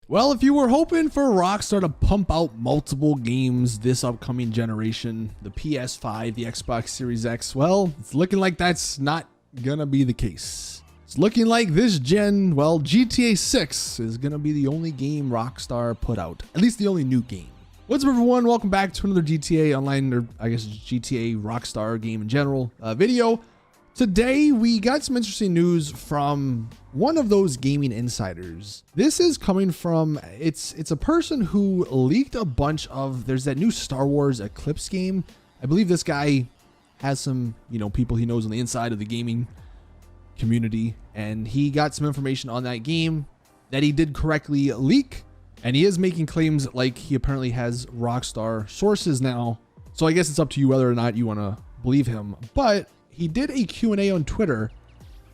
Well, if you were hoping for Rockstar to pump out multiple games this upcoming generation, the PS5, the Xbox Series X, well, it's looking like that's not gonna be the case. It's looking like this gen, well, GTA 6 is gonna be the only game Rockstar put out, at least the only new game. What's up, everyone? Welcome back to another GTA Online, or I guess GTA Rockstar game in general video. Today, we got some interesting news from one of those gaming insiders. This is coming from, it's a person who leaked a bunch of, there's that new Star Wars Eclipse game. I believe this guy has some, people he knows on the inside of the gaming community, and he got some information on that game that he did correctly leak, and he is making claims like he apparently has Rockstar sources now. So I guess it's up to you whether or not you want to believe him, but he did a Q&A on Twitter,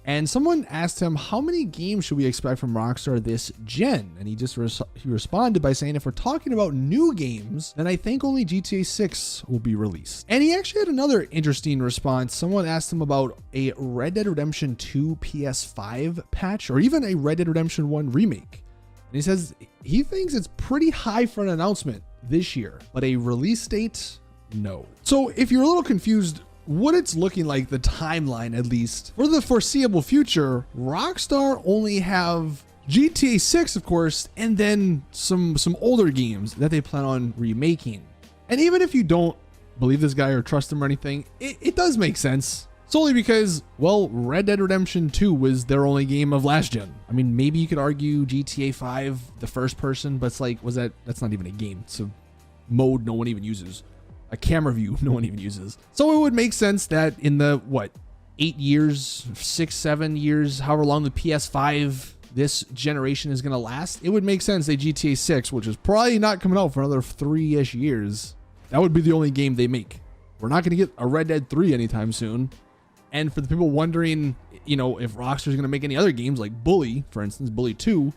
and someone asked him, how many games should we expect from Rockstar this gen? And he just he responded by saying, if we're talking about new games, then I think only GTA 6 will be released. And he actually had another interesting response. Someone asked him about a Red Dead Redemption 2 PS5 patch, or even a Red Dead Redemption 1 remake. And he says he thinks it's pretty high for an announcement this year, but a release date, no. So if you're a little confused what it's looking like, the timeline at least for the foreseeable future, Rockstar only have GTA 6, of course, and then some older games that they plan on remaking. And even if you don't believe this guy or trust him or anything, it does make sense, solely because, well, Red Dead Redemption 2 was their only game of last gen. I mean, maybe you could argue GTA 5, the first person, but it's like, that's not even a game. It's a mode no one even uses. A camera view no one even uses. So it would make sense that in the 8 years, 6, 7 years, however long the PS5 this generation is going to last, it would make sense that GTA 6, which is probably not coming out for another 3-ish years, that would be the only game they make. We're not going to get a Red Dead 3 anytime soon. And for the people wondering, if Rockstar is going to make any other games like Bully, for instance, Bully 2,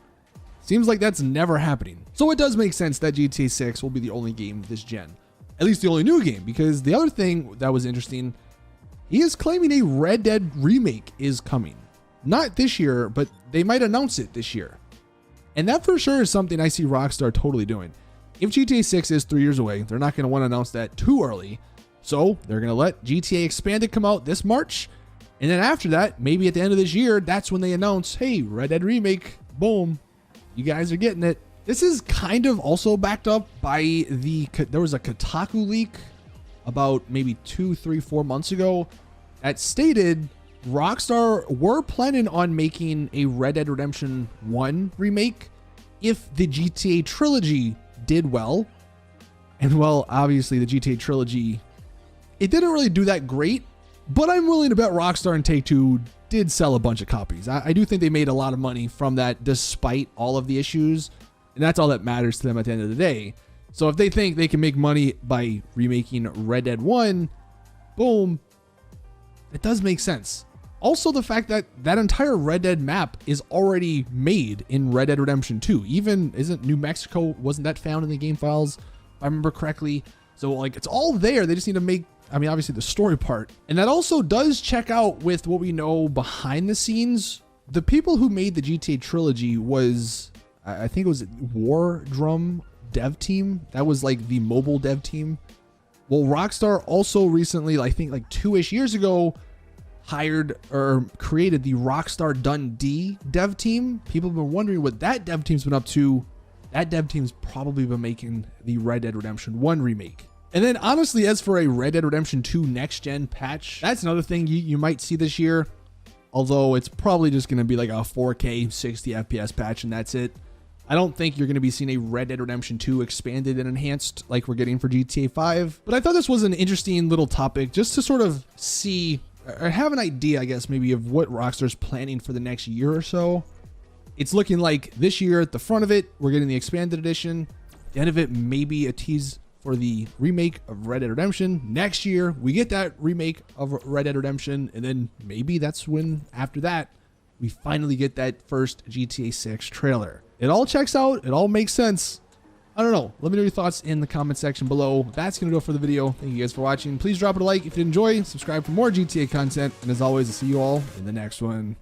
seems like that's never happening. So it does make sense that GTA 6 will be the only game this gen. At least the only new game, because the other thing that was interesting, he is claiming a Red Dead remake is coming. Not this year, but they might announce it this year. And that for sure is something I see Rockstar totally doing. If GTA 6 is 3 years away, they're not going to want to announce that too early. So they're going to let GTA Expanded come out this March. And then after that, maybe at the end of this year, that's when they announce, hey, Red Dead remake, boom, you guys are getting it. This is kind of also backed up by there was a Kotaku leak about maybe 2, 3, 4 months ago that stated Rockstar were planning on making a Red Dead Redemption 1 remake if the GTA trilogy did well. And well, obviously the GTA trilogy, it didn't really do that great, but I'm willing to bet Rockstar and Take-Two did sell a bunch of copies. I do think they made a lot of money from that despite all of the issues. And that's all that matters to them at the end of the day. So if they think they can make money by remaking Red Dead 1, boom, it does make sense. Also, the fact that that entire Red Dead map is already made in Red Dead Redemption 2. Even, isn't New Mexico, wasn't that found in the game files, if I remember correctly? So it's all there. They just need to make, obviously the story part. And that also does check out with what we know behind the scenes. The people who made the GTA trilogy was, I think it was War Drum dev team. That was like the mobile dev team. Well, Rockstar also recently, I think 2-ish years ago, hired or created the Rockstar Dundee dev team. People have been wondering what that dev team's been up to. That dev team's probably been making the Red Dead Redemption 1 remake. And then honestly, as for a Red Dead Redemption 2 next gen patch, that's another thing you might see this year. Although it's probably just going to be like a 4K 60 FPS patch and that's it. I don't think you're going to be seeing a Red Dead Redemption 2 expanded and enhanced like we're getting for GTA 5. But I thought this was an interesting little topic just to sort of see or have an idea, I guess, maybe of what Rockstar's planning for the next year or so. It's looking like this year at the front of it, we're getting the expanded edition. At the end of it, maybe a tease for the remake of Red Dead Redemption. Next year, we get that remake of Red Dead Redemption. And then maybe that's when, after that, we finally get that first GTA 6 trailer. It all checks out. It all makes sense. I don't know. Let me know your thoughts in the comment section below. That's going to do it for the video. Thank you guys for watching. Please drop it a like if you enjoy. Subscribe for more GTA content. And as always, I'll see you all in the next one.